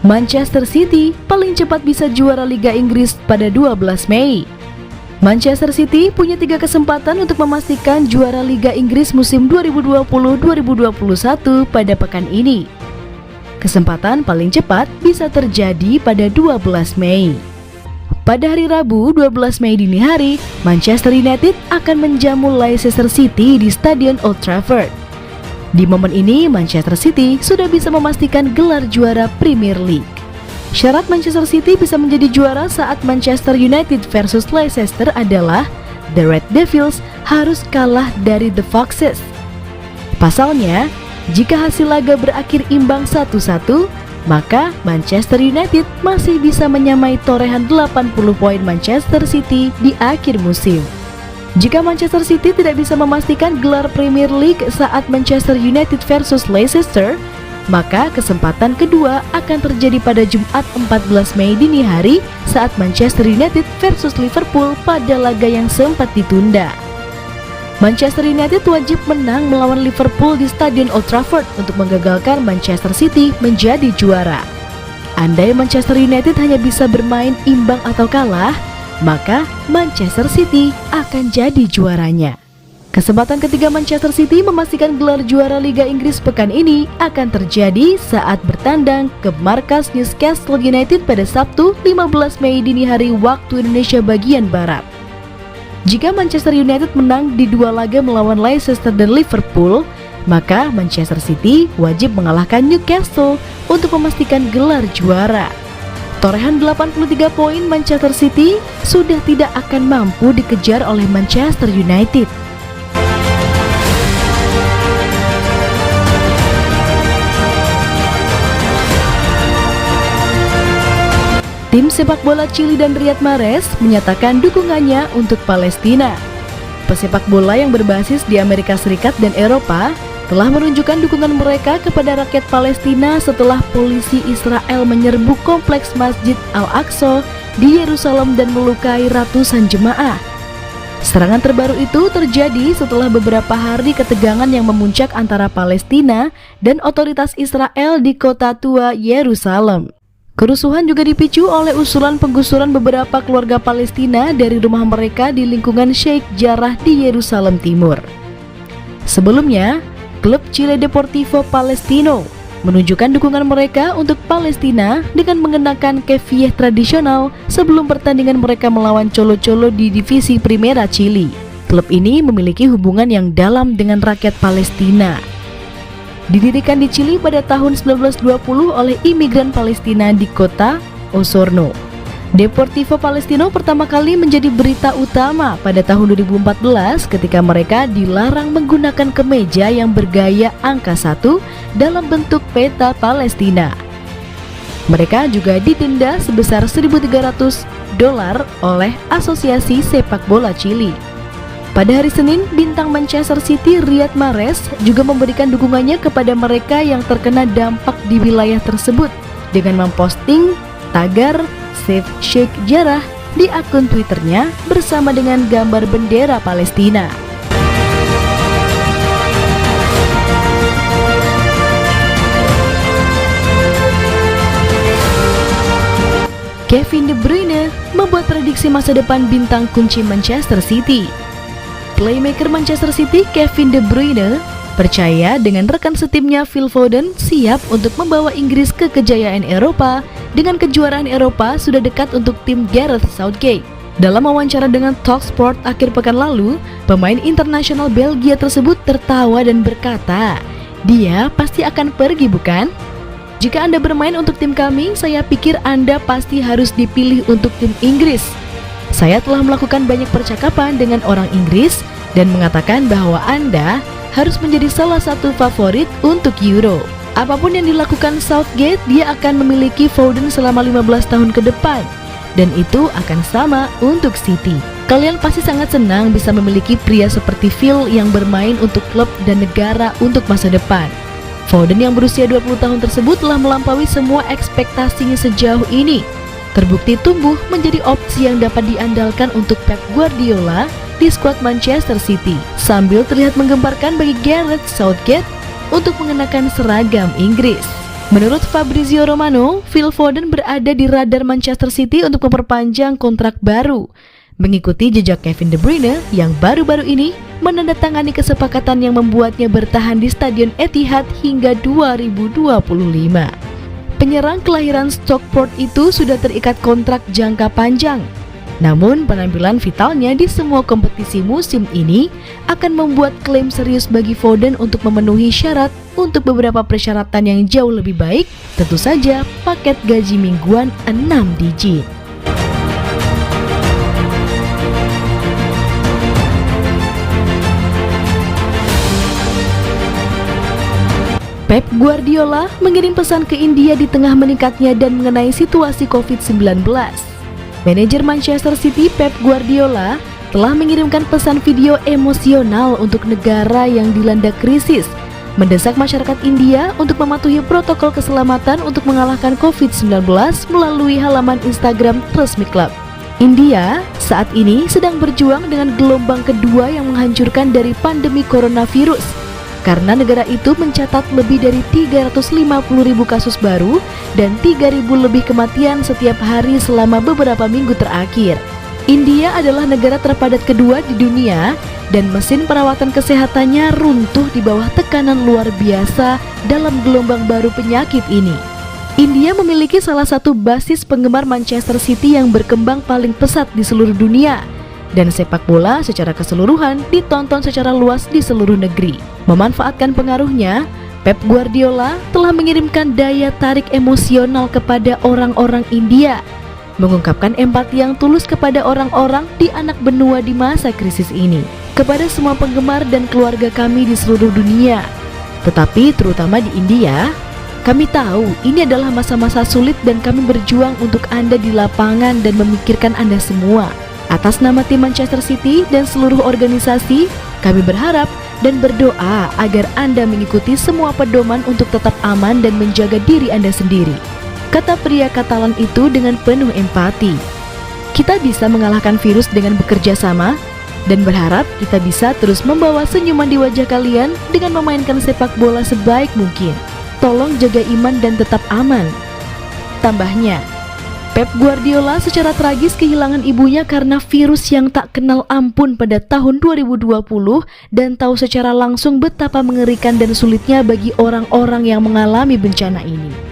Manchester City paling cepat bisa juara Liga Inggris pada 12 Mei. Manchester City punya 3 kesempatan untuk memastikan juara Liga Inggris musim 2020-2021 pada pekan ini. Kesempatan paling cepat bisa terjadi pada 12 Mei. Pada hari Rabu 12 Mei dini hari, Manchester United akan menjamu Leicester City di Stadion Old Trafford. Di momen ini, Manchester City sudah bisa memastikan gelar juara Premier League. Syarat Manchester City bisa menjadi juara saat Manchester United versus Leicester adalah The Red Devils harus kalah dari The Foxes. Pasalnya, jika hasil laga berakhir imbang 1-1, maka Manchester United masih bisa menyamai torehan 80 poin Manchester City di akhir musim. Jika Manchester City tidak bisa memastikan gelar Premier League saat Manchester United versus Leicester, maka kesempatan kedua akan terjadi pada Jumat 14 Mei dini hari saat Manchester United versus Liverpool pada laga yang sempat ditunda. Manchester United wajib menang melawan Liverpool di Stadion Old Trafford untuk menggagalkan Manchester City menjadi juara. Andai Manchester United hanya bisa bermain imbang atau kalah, maka Manchester City akan jadi juaranya. Kesempatan ketiga Manchester City memastikan gelar juara Liga Inggris pekan ini akan terjadi saat bertandang ke markas Newcastle United pada Sabtu 15 Mei dini hari waktu Indonesia bagian Barat. Jika Manchester United menang di 2 laga melawan Leicester dan Liverpool, maka Manchester City wajib mengalahkan Newcastle untuk memastikan gelar juara. Torehan 83 poin Manchester City sudah tidak akan mampu dikejar oleh Manchester United. Tim sepak bola Chili dan Riyad Mahrez menyatakan dukungannya untuk Palestina. Pesepak bola yang berbasis di Amerika Serikat dan Eropa telah menunjukkan dukungan mereka kepada rakyat Palestina setelah polisi Israel menyerbu kompleks Masjid Al-Aqsa di Yerusalem dan melukai ratusan jemaah. Serangan terbaru itu terjadi setelah beberapa hari ketegangan yang memuncak antara Palestina dan otoritas Israel di kota tua Yerusalem. Kerusuhan juga dipicu oleh usulan penggusuran beberapa keluarga Palestina dari rumah mereka di lingkungan Sheikh Jarrah di Yerusalem Timur. Sebelumnya, klub Chile Deportivo Palestino menunjukkan dukungan mereka untuk Palestina dengan mengenakan kefiyeh tradisional sebelum pertandingan mereka melawan Colo-Colo di divisi Primera Chili. Klub ini memiliki hubungan yang dalam dengan rakyat Palestina. Didirikan di Chili pada tahun 1920 oleh imigran Palestina di kota Osorno. Deportivo Palestino pertama kali menjadi berita utama pada tahun 2014 ketika mereka dilarang menggunakan kemeja yang bergaya angka 1 dalam bentuk peta Palestina. Mereka juga didenda sebesar $1.300 oleh Asosiasi Sepak Bola Chili. Pada hari Senin, bintang Manchester City Riyad Mahrez juga memberikan dukungannya kepada mereka yang terkena dampak di wilayah tersebut dengan memposting tagar Save Sheikh Jarrah di akun Twitternya bersama dengan gambar bendera Palestina. Kevin De Bruyne membuat prediksi masa depan bintang kunci Manchester City. Playmaker Manchester City Kevin De Bruyne percaya dengan rekan setimnya Phil Foden siap untuk membawa Inggris ke kejayaan Eropa dengan kejuaraan Eropa sudah dekat untuk tim Gareth Southgate. Dalam wawancara dengan Talksport akhir pekan lalu, pemain internasional Belgia tersebut tertawa dan berkata, "Dia pasti akan pergi, bukan? Jika Anda bermain untuk tim kami, saya pikir Anda pasti harus dipilih untuk tim Inggris. Saya telah melakukan banyak percakapan dengan orang Inggris dan mengatakan bahwa Anda harus menjadi salah satu favorit untuk Euro. Apapun yang dilakukan Southgate, dia akan memiliki Foden selama 15 tahun ke depan. Dan itu akan sama untuk City. Kalian pasti sangat senang bisa memiliki pria seperti Phil yang bermain untuk klub dan negara untuk masa depan. Foden yang berusia 20 tahun tersebut telah melampaui semua ekspektasinya sejauh ini. Terbukti tumbuh menjadi opsi yang dapat diandalkan untuk Pep Guardiola di skuad Manchester City, sambil terlihat menggemparkan bagi Gareth Southgate untuk mengenakan seragam Inggris. Menurut Fabrizio Romano, Phil Foden berada di radar Manchester City untuk memperpanjang kontrak baru, mengikuti jejak Kevin De Bruyne yang baru-baru ini menandatangani kesepakatan yang membuatnya bertahan di Stadion Etihad hingga 2025. Penyerang kelahiran Stockport itu sudah terikat kontrak jangka panjang. Namun penampilan vitalnya di semua kompetisi musim ini akan membuat klaim serius bagi Foden untuk memenuhi syarat untuk beberapa persyaratan yang jauh lebih baik, tentu saja paket gaji mingguan 6 digit. Pep Guardiola mengirim pesan ke India di tengah meningkatnya dan mengenai situasi COVID-19. Manajer Manchester City Pep Guardiola telah mengirimkan pesan video emosional untuk negara yang dilanda krisis, mendesak masyarakat India untuk mematuhi protokol keselamatan untuk mengalahkan COVID-19 melalui halaman Instagram resmi klub. India saat ini sedang berjuang dengan gelombang kedua yang menghancurkan dari pandemi coronavirus, karena negara itu mencatat lebih dari 350.000 kasus baru dan 3.000 lebih kematian setiap hari selama beberapa minggu terakhir. India adalah negara terpadat kedua di dunia dan mesin perawatan kesehatannya runtuh di bawah tekanan luar biasa dalam gelombang baru penyakit ini. India memiliki salah satu basis penggemar Manchester City yang berkembang paling pesat di seluruh dunia, dan sepak bola secara keseluruhan ditonton secara luas di seluruh negeri. Memanfaatkan pengaruhnya, Pep Guardiola telah mengirimkan daya tarik emosional kepada orang-orang India, mengungkapkan empati yang tulus kepada orang-orang di anak benua di masa krisis ini, kepada semua penggemar dan keluarga kami di seluruh dunia. Tetapi terutama di India, kami tahu ini adalah masa-masa sulit dan kami berjuang untuk Anda di lapangan dan memikirkan Anda semua. Atas nama tim Manchester City dan seluruh organisasi, kami berharap dan berdoa agar Anda mengikuti semua pedoman untuk tetap aman dan menjaga diri Anda sendiri, kata pria Katalan itu dengan penuh empati. Kita bisa mengalahkan virus dengan bekerja sama dan berharap kita bisa terus membawa senyuman di wajah kalian dengan memainkan sepak bola sebaik mungkin. Tolong jaga iman dan tetap aman. Tambahnya, Pep Guardiola secara tragis kehilangan ibunya karena virus yang tak kenal ampun pada tahun 2020 dan tahu secara langsung betapa mengerikan dan sulitnya bagi orang-orang yang mengalami bencana ini.